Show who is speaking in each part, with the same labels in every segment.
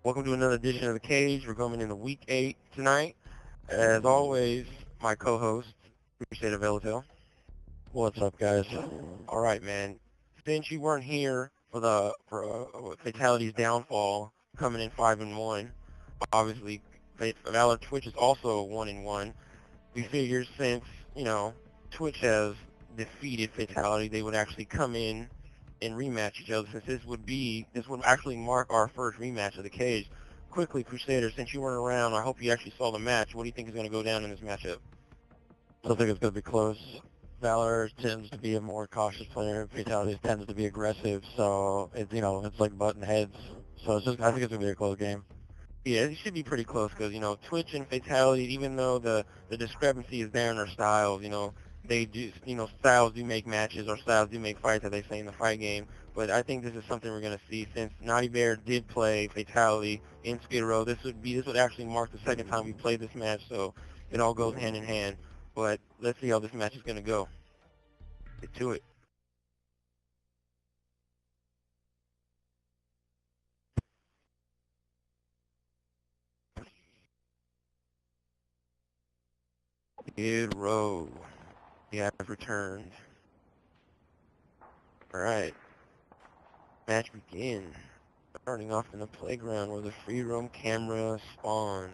Speaker 1: Welcome to another edition of The Cage. We're going into Week 8 tonight. As always, my co-host, CrusaderVelitel.
Speaker 2: What's up, guys?
Speaker 1: All right, man. Since you weren't here for Fatality's downfall, coming in 5-1, obviously VaLoR Twitch is also 1-1. We figured since Twitch has defeated Fatality, they would actually come in and rematch each other, since this would actually mark our first rematch of the Cage. Quickly, Crusader, since you weren't around, I hope you actually saw the match. What do you think is going to go down in this matchup?
Speaker 2: I think it's going to be close. VaLoR tends to be a more cautious player. Fatality tends to be aggressive, so it's like button heads. So I think it's going to be a close game.
Speaker 1: Yeah, it should be pretty close because Twitch and Fatality, even though the discrepancy is there in their styles, they do, styles do make matches, or styles do make fights, as they say in the fight game. But I think this is something we're going to see, since Naughty Bear did play Fatality in Skidrow. This would actually mark the second time we played this match, so it all goes hand in hand. But let's see how this match is going to go. Get to it. Skidrow. We have returned. Alright. Match begins. Starting off in the playground where the free roam camera spawns.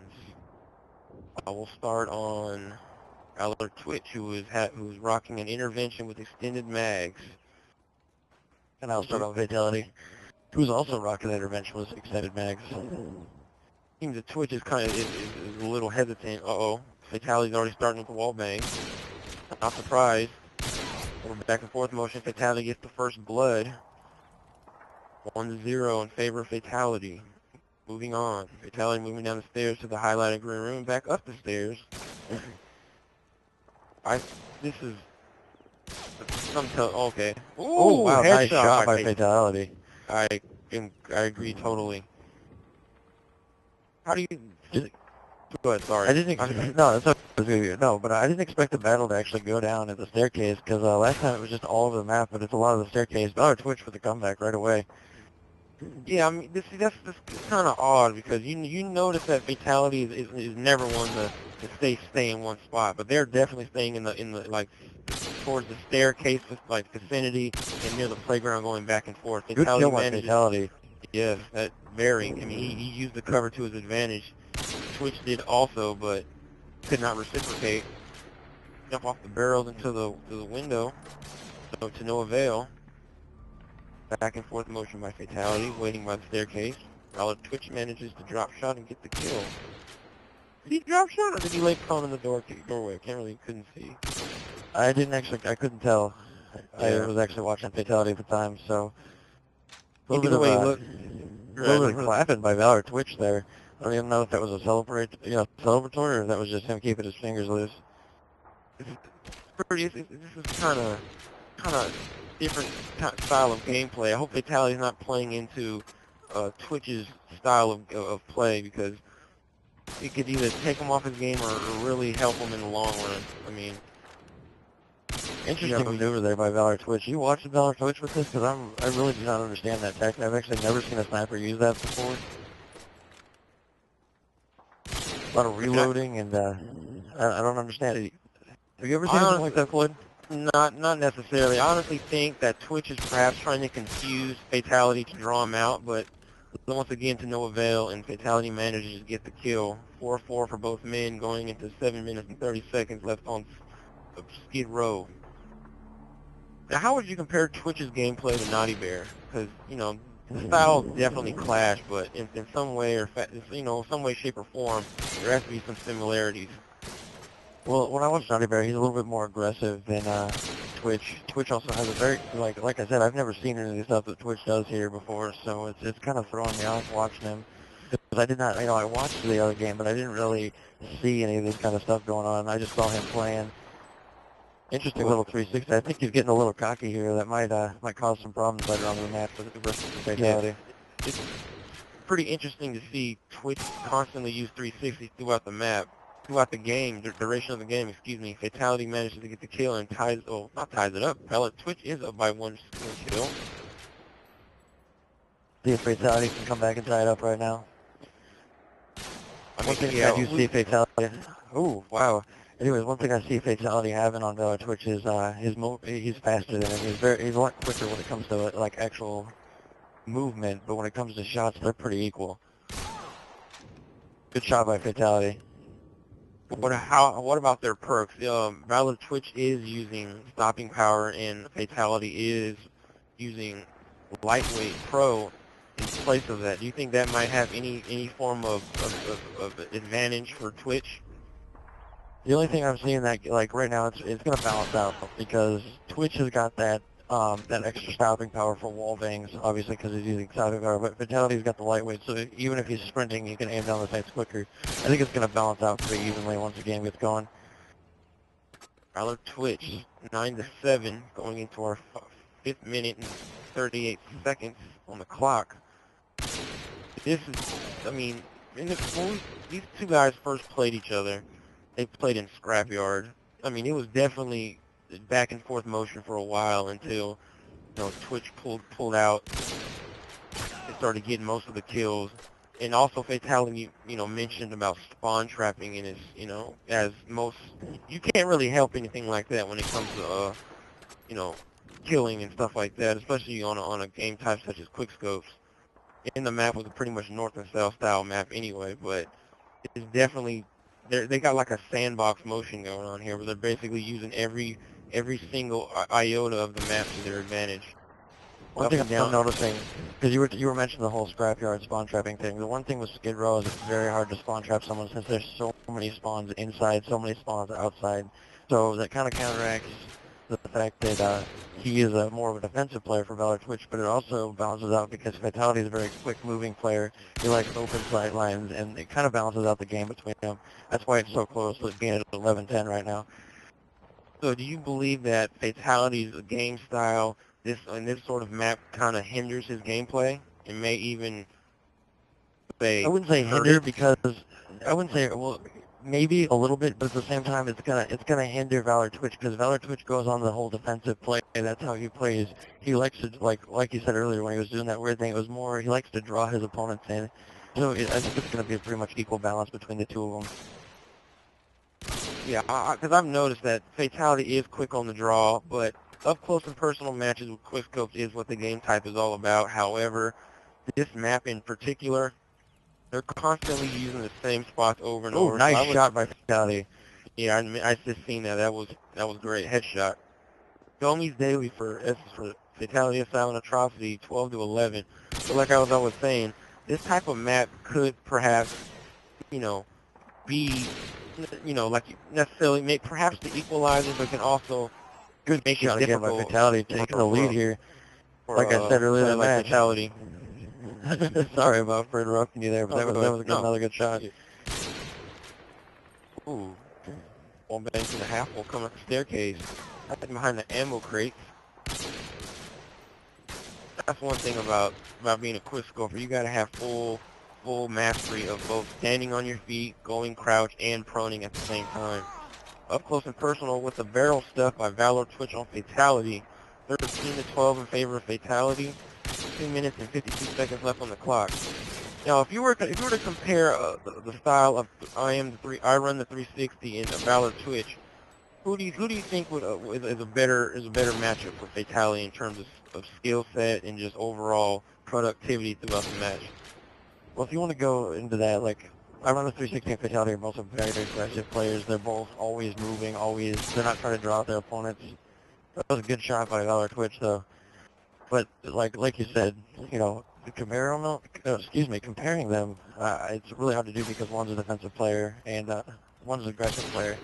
Speaker 1: I will start on VaLoR Twitch, who is rocking an intervention with extended mags.
Speaker 2: And I'll start on Fatality, who's also rocking an intervention with extended mags.
Speaker 1: Seems that Twitch is a little hesitant. Uh-oh. Fatality's already starting with the wall bang. Not surprised. We're back and forth motion. Fatality gets the first blood. 1-0 in favor of Fatality. Moving on. Fatality moving down the stairs to the highlighted green room and back up the stairs. This is okay.
Speaker 2: Oh wow, nice shot by
Speaker 1: Fatality. I agree totally. How do you? Go ahead. Sorry.
Speaker 2: I didn't but I didn't expect the battle to actually go down at the staircase, because last time it was just all over the map, but it's a lot of the staircase. VaLoR Twitch for the comeback right away.
Speaker 1: Yeah, I mean, that's kind of odd, because you notice that Fatality is never one to stay in one spot, but they're definitely staying in the like towards the staircase, like vicinity, and near the playground, going back and forth.
Speaker 2: Good kill by Fatality.
Speaker 1: Yes, that very. I mean, he used the cover to his advantage. Twitch did also, but could not reciprocate. Jump off the barrels into the window, so to no avail. Back and forth motion by Fatality, waiting by the staircase. VaLoR Twitch manages to drop shot and get the kill. Did he drop shot, or did he lay prone in the doorway? Couldn't see.
Speaker 2: I couldn't tell.
Speaker 1: Yeah.
Speaker 2: I was actually watching Fatality at the time, so a
Speaker 1: Either
Speaker 2: little
Speaker 1: way,
Speaker 2: bit of clapping by VaLoR Twitch there. I don't even know if that was a celebratory, or if that was just him keeping his fingers loose.
Speaker 1: This is kind of different style of gameplay. I hope Fatality's not playing into Twitch's style of play, because it could either take him off his game or really help him in the long run. I mean,
Speaker 2: interesting maneuver there by VaLoR Twitch. You watched VaLoR Twitch with this? Because I really do not understand that tactic. I've actually never seen a sniper use that before. A lot of reloading, and I don't understand it. Have you ever seen anything like that, Floyd?
Speaker 1: Not necessarily. I honestly think that Twitch is perhaps trying to confuse Fatality to draw him out, but once again to no avail, and Fatality manages to get the kill. 4-4 for both men, going into 7 minutes and 30 seconds left on Skidrow. Now, how would you compare Twitch's gameplay to Naughty Bear? Because, the styles definitely clash, but in some way some way, shape, or form, there has to be some similarities.
Speaker 2: Well, when I watch Naughty Bear, he's a little bit more aggressive than Twitch. Twitch also has a very, like I said, I've never seen any of the stuff that Twitch does here before, so it's kind of throwing me off watching him. Because I did not, I watched the other game, but I didn't really see any of this kind of stuff going on. I just saw him playing. Interesting little 360. I think he's getting a little cocky here. That might cause some problems later on in the match versus Fatality.
Speaker 1: Yeah. It's pretty interesting to see Twitch constantly use 360 throughout the map. Throughout the game, the duration of the game, Fatality manages to get the kill and not ties it up. Twitch is up by one kill.
Speaker 2: See if Fatality can come back and tie it up right now. One thing I do see Fatality. Ooh, wow. Anyways, one thing I see Fatality having on VaLoR Twitch is he's faster than him. He's a lot quicker when it comes to like actual movement, but when it comes to shots, they're pretty equal. Good shot by Fatality.
Speaker 1: What about their perks? VaLoR Twitch is using stopping power, and Fatality is using lightweight pro in place of that. Do you think that might have any form of advantage for Twitch?
Speaker 2: The only thing I'm seeing that like right now it's gonna balance out because Twitch has got that extra stopping power for wall bangs, obviously because he's using stopping power, but Fatality's got the lightweight, so even if he's sprinting, he can aim down the sights quicker. I think it's gonna balance out pretty evenly once the game gets going.
Speaker 1: VaLoR Twitch 9-7 going into our 5th minute and 38 seconds on the clock. This is, I mean, when these two guys first played each other, they played in Scrapyard. I mean, it was definitely back and forth motion for a while until, Twitch pulled out and started getting most of the kills. And also Fatality, mentioned about spawn trapping in his, as most, you can't really help anything like that when it comes to, killing and stuff like that, especially on a game type such as quickscopes. And the map was a pretty much north and south style map anyway, but it's definitely, they got like a sandbox motion going on here where they're basically using every single iota of the map to their advantage.
Speaker 2: One thing I'm noticing, because you were mentioning the whole scrapyard spawn trapping thing, the one thing with Skidrow is it's very hard to spawn trap someone since there's so many spawns inside, so many spawns outside. So that kind of counteracts the fact that he is more of a defensive player for VaLoR Twitch, but it also balances out because Fatality is a very quick-moving player. He likes open sight lines, and it kind of balances out the game between them. That's why it's so close, with being at 11-10 right now.
Speaker 1: So do you believe that Fatality's game style, this sort of map, kind of hinders his gameplay and may even say?
Speaker 2: I wouldn't say hinder because I wouldn't say maybe a little bit, but at the same time it's gonna hinder VaLoR Twitch because VaLoR Twitch goes on the whole defensive play. That's how he plays. He likes to like you said earlier when he was doing that weird thing. It was more he likes to draw his opponents in. So I think it's gonna be a pretty much equal balance between the two of them.
Speaker 1: Yeah, because I've noticed that Fatality is quick on the draw, but up close and personal matches with quickscopes is what the game type is all about. However, this map in particular, they're constantly using the same spots over and over.
Speaker 2: Oh, nice shot by Fatality.
Speaker 1: Yeah, I just seen that. That was great. Headshot. Gomies daily for Fatality of Silent Atrocity, 12-11. So like I was always saying, this type of map could perhaps, be, like necessarily make perhaps the equalizer, but can also
Speaker 2: good
Speaker 1: make
Speaker 2: shot
Speaker 1: it
Speaker 2: again by
Speaker 1: difficult
Speaker 2: Fatality, taking the lead here. Like I said earlier in the match.
Speaker 1: Fatality.
Speaker 2: Sorry for interrupting you there, but that was another good shot.
Speaker 1: Ooh. One bang to the half will come up the staircase. That's behind the ammo crate. That's one thing about being a quickscoper. You gotta have full mastery of both standing on your feet, going crouch, and proning at the same time. Up close and personal with the barrel stuff by VaLoR Twitch on Fatality. 13-12 in favor of Fatality. 2 minutes and 52 seconds left on the clock. Now, if you were to compare the style of I run the 360 in VaLoR Twitch, who do you think is a better matchup for Fatality in terms of skill set and just overall productivity throughout the match?
Speaker 2: Well, if you want to go into that, like, I run the 360 and Fatality are both very aggressive players. They're both always moving, they're not trying to draw out their opponents. That was a good shot by VaLoR Twitch, though. But, like you said, comparing them, it's really hard to do because one's a defensive player and one's an aggressive player.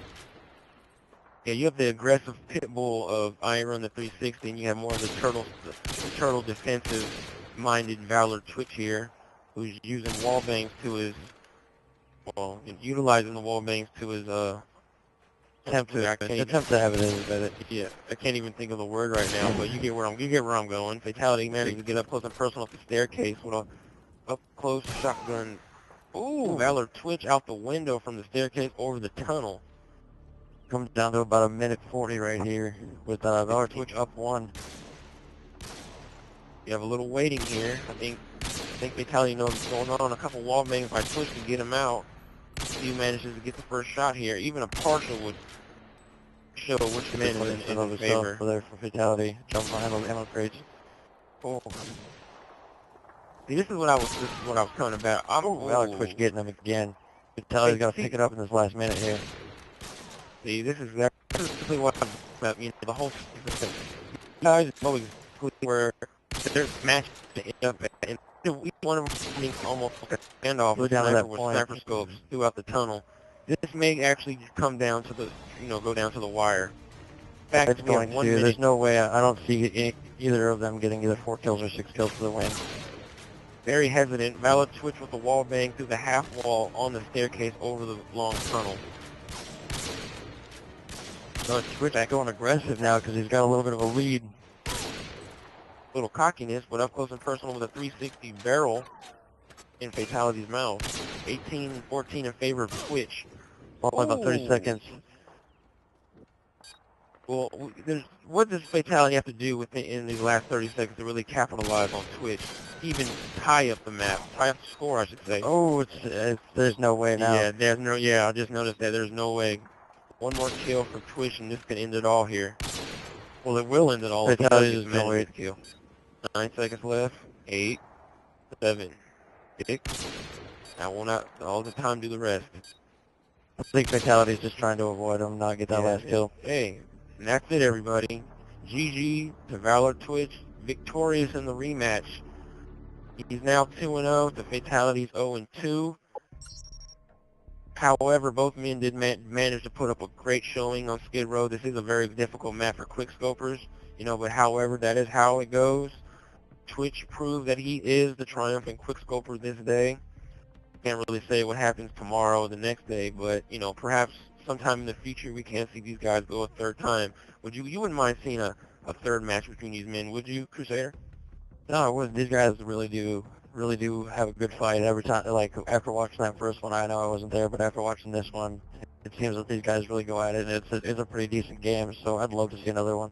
Speaker 1: Yeah, you have the aggressive pit bull of I run the 360, and you have more of the turtle defensive-minded VaLoR Twitch here, who's using wall bangs to his, utilizing the wall bangs to his attempt to have it in. Yeah, I can't even think of the word right now, but you get where I'm going. Fatality managed to get up close and personal at the staircase with a up close shotgun. Ooh, VaLoR Twitch out the window from the staircase over the tunnel.
Speaker 2: Comes down to about 1:40 right here with VaLoR Twitch up 1.
Speaker 1: You have a little waiting here. I think Fatality knows what's going on. A couple wall bangs by Twitch to get him out. He manages to get the first shot here. Even a partial would show which man is in favor.
Speaker 2: There for Fatality. Jump behind those ammo crates.
Speaker 1: Oh. See, this is what I was talking about.
Speaker 2: VaLoR Twitch getting him again. Fatality's got to pick it up in this last minute here.
Speaker 1: See, this is exactly what I'm about. You know, the whole guys always where there's matches to end up at, and each one of them being almost like a standoff with sniper scopes throughout the tunnel. This may actually come down to the, go down to the wire. In fact,
Speaker 2: It's going to. There's no way. I don't see either of them getting either 4 kills or 6 kills for the win.
Speaker 1: Very hesitant. VaLoR Twitch with the wall bang through the half wall on the staircase over the long tunnel.
Speaker 2: So Twitch going aggressive now because he's got a little bit of a lead.
Speaker 1: Little cockiness, but up close and personal with a 360 barrel in Fatality's mouth. 18-14 in favor of Twitch.
Speaker 2: Only about 30 seconds.
Speaker 1: Well, what does Fatality have to do in these last 30 seconds to really capitalize on Twitch? Even tie up the map, tie up the score, I should say.
Speaker 2: Oh, there's no way now.
Speaker 1: Yeah, I just noticed that there's no way. One more kill for Twitch, and this can end it all here. Well, it will end it all.
Speaker 2: Fatality is no way
Speaker 1: to kill. 9 seconds left. 8, 7, 6. I will not all the time do the rest.
Speaker 2: I think Fatality is just trying to avoid him, not get that last kill.
Speaker 1: Hey, and that's it, everybody. GG to VaLoR Twitch, victorious in the rematch. He's now 2-0 to Fatality's 0-2. However, both men did manage to put up a great showing on Skidrow. This is a very difficult map for quickscopers, but however, that is how it goes. Twitch proved that he is the triumphant quickscoper this day. Can't really say what happens tomorrow or the next day, but, perhaps sometime in the future we can see these guys go a third time. You wouldn't mind seeing a third match between these men, would you, Crusader?
Speaker 2: No, I wouldn't. These guys really do have a good fight every time. Like, after watching that first one, I know I wasn't there, but after watching this one, it seems that these guys really go at it, and it's a pretty decent game, so I'd love to see another one.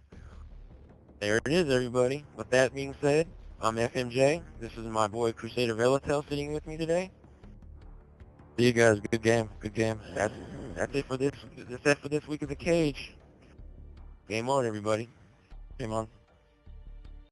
Speaker 1: There it is, everybody. With that being said, I'm FMJ. This is my boy CrusaderVelitel sitting with me today.
Speaker 2: See you guys. Good game. Good game.
Speaker 1: That's it for this. That's it for this week of the cage. Game on, everybody.
Speaker 2: Game on.